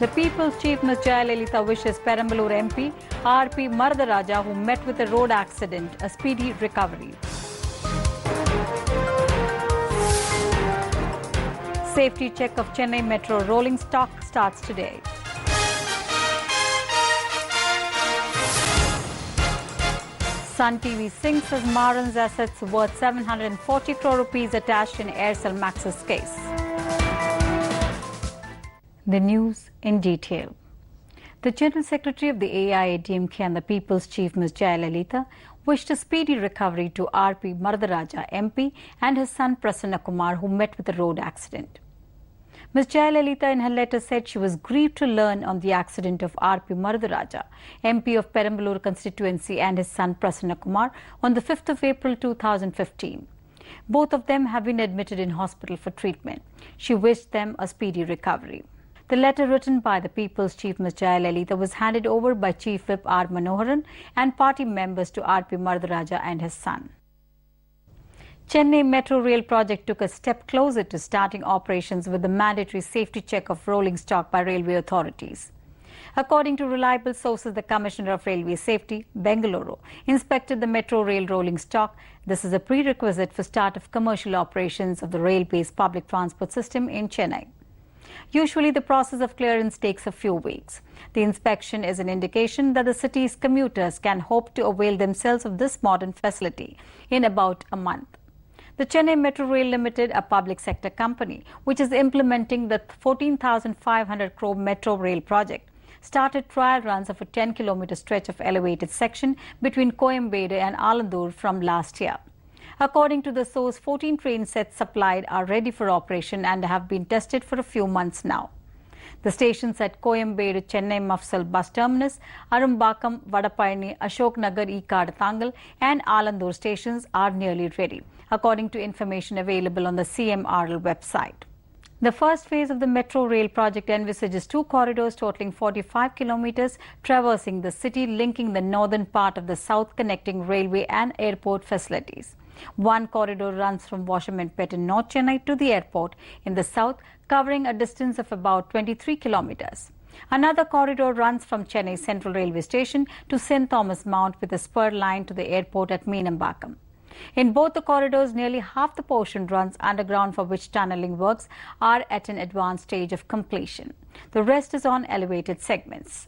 The People's Chief Ms. Jaya wishes Perambalur MP R.P. Maradaraja, who met with a road accident, a speedy recovery. Safety check of Chennai Metro rolling stock starts today. Sun TV sinks as Maran's assets worth 740 crore rupees attached in Aircel Max's case. The news in detail. The General Secretary of the AIADMK and the People's Chief Ms. Jaya wished a speedy recovery to R.P. Maradaraja MP and his son Prasanna Kumar, who met with a road accident. Ms. Jaya in her letter said she was grieved to learn on the accident of R.P. Maradaraja, MP of Perambalur constituency, and his son Prasanna Kumar on the 5th of April 2015. Both of them have been admitted in hospital for treatment. She wished them a speedy recovery. The letter written by the People's Chief Ms. Jaya was handed over by Chief Whip R. Manoharan and party members to R.P. Maradaraja and his son. Chennai Metro Rail project took a step closer to starting operations with the mandatory safety check of rolling stock by railway authorities. According to reliable sources, the Commissioner of Railway Safety, Bengaluru, inspected the Metro Rail rolling stock. This is a prerequisite for start of commercial operations of the rail-based public transport system in Chennai. Usually, the process of clearance takes a few weeks. The inspection is an indication that the city's commuters can hope to avail themselves of this modern facility in about a month. The Chennai Metro Rail Limited, a public sector company which is implementing the 14,500 crore Metro Rail project, started trial runs of a 10-kilometer stretch of elevated section between Coimbatore and Alandur from last year. According to the source, 14 train sets supplied are ready for operation and have been tested for a few months now. The stations at Coimbatore Chennai Mafsal Bus Terminus, Arumbakam, Vadapayani, Ashok Nagar Tangal and Alandur stations are nearly ready, according to information available on the CMRL website. The first phase of the Metro Rail project envisages 2 corridors totaling 45 kilometers, traversing the city, linking the northern part of the south, connecting railway and airport facilities. One corridor runs from Washermanpet in North Chennai to the airport in the south, covering a distance of about 23 kilometers. Another corridor runs from Chennai Central Railway Station to St. Thomas Mount with a spur line to the airport at Meenambakam. In both the corridors, nearly half the portion runs underground, for which tunnelling works are at an advanced stage of completion. The rest is on elevated segments.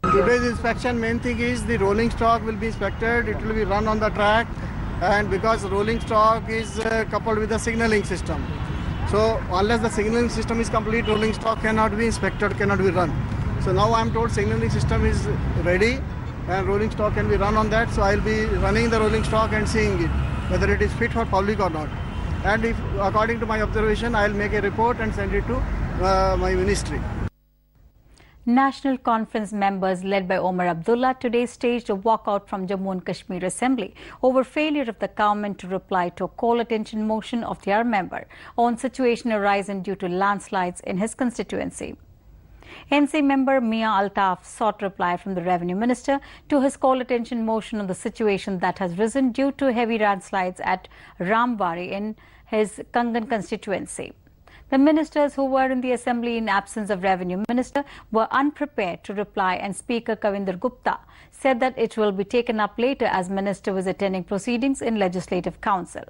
Today's inspection, main thing is the rolling stock will be inspected, it will be run on the track, and because rolling stock is coupled with the signalling system. So unless the signalling system is complete, rolling stock cannot be inspected, cannot be run. So now I am told signalling system is ready and rolling stock can be run on that. So I will be running the rolling stock and seeing it, whether it is fit for public or not. And if according to my observation, I will make a report and send it to my ministry. National Conference members led by Omar Abdullah today staged a walkout from Jammu and Kashmir Assembly over failure of the government to reply to a call attention motion of their member on situation arising due to landslides in his constituency. NC member Mia Altaf sought reply from the Revenue Minister to his call attention motion on the situation that has risen due to heavy landslides at Rambari in his Kangan constituency. The ministers who were in the assembly in absence of Revenue Minister were unprepared to reply, and Speaker Kavinder Gupta said that it will be taken up later as Minister was attending proceedings in Legislative Council.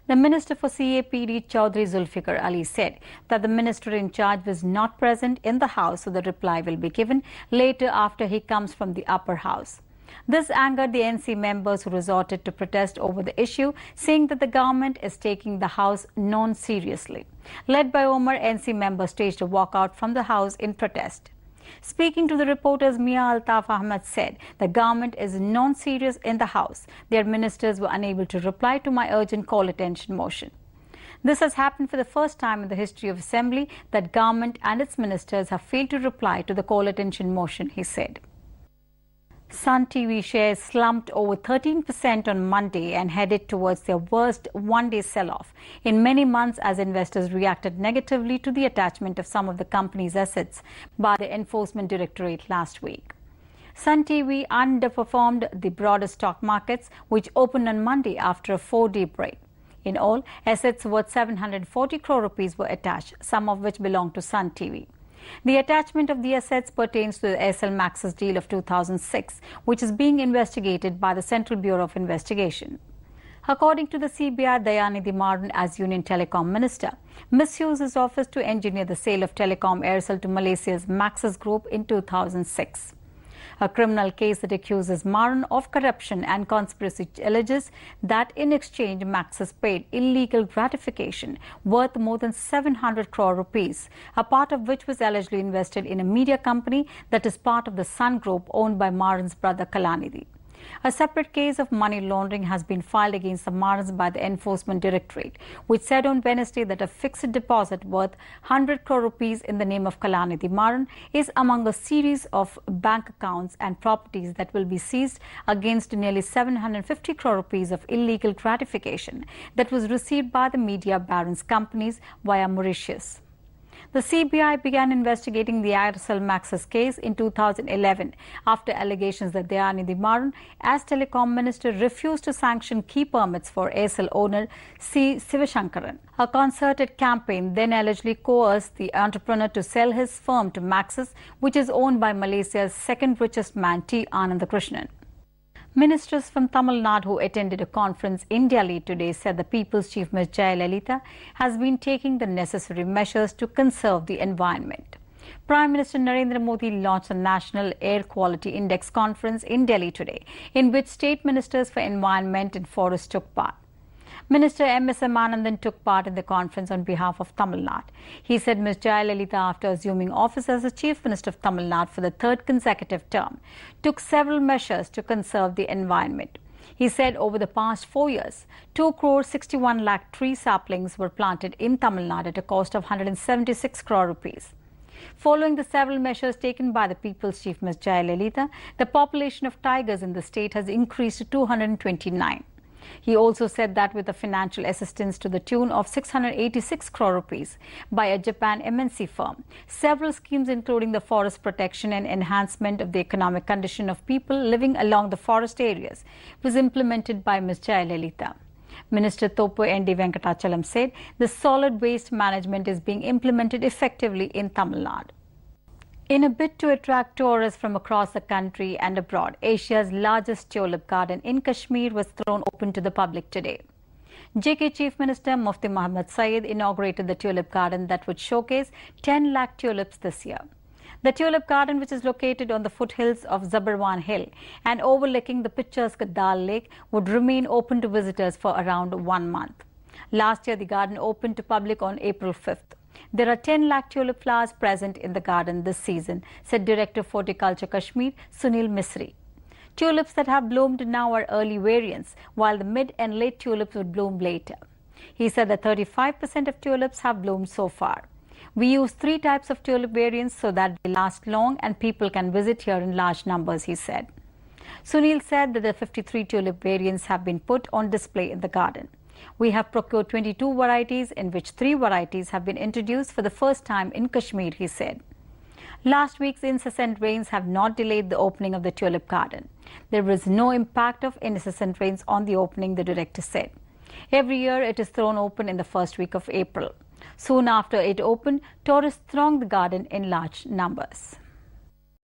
The Minister for CAPD, Chaudhry Zulfikar Ali, said that the minister in charge was not present in the House, so the reply will be given later after he comes from the upper house. This angered the NC members, who resorted to protest over the issue, saying that the government is taking the House non-seriously. Led by Omar, NC members staged a walkout from the House in protest. Speaking to the reporters, Mia Altaf Ahmed said the government is non-serious in the House. Their ministers were unable to reply to my urgent call attention motion. This has happened for the first time in the history of Assembly that government and its ministers have failed to reply to the call attention motion, he said. Sun TV shares slumped over 13% on Monday and headed towards their worst one-day sell-off in many months as investors reacted negatively to the attachment of some of the company's assets by the Enforcement Directorate last week. Sun TV underperformed the broader stock markets, which opened on Monday after a 4-day break. In all, assets worth 740 crore rupees were attached, some of which belong to Sun TV. The attachment of the assets pertains to the Aircel Maxis deal of 2006, which is being investigated by the Central Bureau of Investigation. According to the CBI, Dayanidhi Maran, as Union Telecom Minister, misused his office to engineer the sale of Telecom Aircel to Malaysia's Maxis Group in 2006. A criminal case that accuses Maran of corruption and conspiracy alleges that in exchange Maxis paid illegal gratification worth more than 700 crore rupees, a part of which was allegedly invested in a media company that is part of the Sun Group owned by Maran's brother Kalanidhi. A separate case of money laundering has been filed against the Marans by the Enforcement Directorate, which said on Wednesday that a fixed deposit worth 100 crore rupees in the name of Kalanidhi Maran is among a series of bank accounts and properties that will be seized against nearly 750 crore rupees of illegal gratification that was received by the media barons companies via Mauritius. The CBI began investigating the Aircel Maxis case in 2011 after allegations that Dayanidhi Maran, as telecom minister, refused to sanction key permits for Aircel owner C. Sivashankaran. A concerted campaign then allegedly coerced the entrepreneur to sell his firm to Maxis, which is owned by Malaysia's second richest man T. Anandakrishnan. Ministers from Tamil Nadu who attended a conference in Delhi today said the People's Chief Ms. Jaya has been taking the necessary measures to conserve the environment. Prime Minister Narendra Modi launched a National Air Quality Index conference in Delhi today, in which state ministers for environment and forests took part. Minister M.S.M. Anandan took part in the conference on behalf of Tamil Nadu. He said Ms. Jaya, after assuming office as the Chief Minister of Tamil Nadu for the third consecutive term, took several measures to conserve the environment. He said over the past 4 years, 2.61 crore tree saplings were planted in Tamil Nadu at a cost of 176 crore rupees. Following the several measures taken by the People's Chief Ms. Jaya, the population of tigers in the state has increased to 229. He also said that with the financial assistance to the tune of 686 crore rupees by a Japan MNC firm, several schemes including the forest protection and enhancement of the economic condition of people living along the forest areas was implemented by Ms. Jaya. Minister Thopu N.D. Venkatachalam said the solid waste management is being implemented effectively in Tamil Nadu. In a bid to attract tourists from across the country and abroad, Asia's largest tulip garden in Kashmir was thrown open to the public today. JK Chief Minister Mufti Muhammad Saeed inaugurated the tulip garden that would showcase 10 lakh tulips this year. The tulip garden, which is located on the foothills of Zabarwan Hill and overlooking the picturesque Dal Lake, would remain open to visitors for around 1 month. Last year, the garden opened to public on April 5th. There are 10 lakh tulip flowers present in the garden this season, said Director of Horticulture Kashmir, Sunil Misri. Tulips that have bloomed now are early variants, while the mid and late tulips would bloom later. He said that 35% of tulips have bloomed so far. We use 3 types of tulip variants so that they last long and people can visit here in large numbers, he said. Sunil said that the 53 tulip variants have been put on display in the garden. We have procured 22 varieties, in which 3 varieties have been introduced for the first time in Kashmir, he said. Last week's incessant rains have not delayed the opening of the tulip garden. There was no impact of incessant rains on the opening, the director said. Every year it is thrown open in the first week of April. Soon after it opened, tourists thronged the garden in large numbers.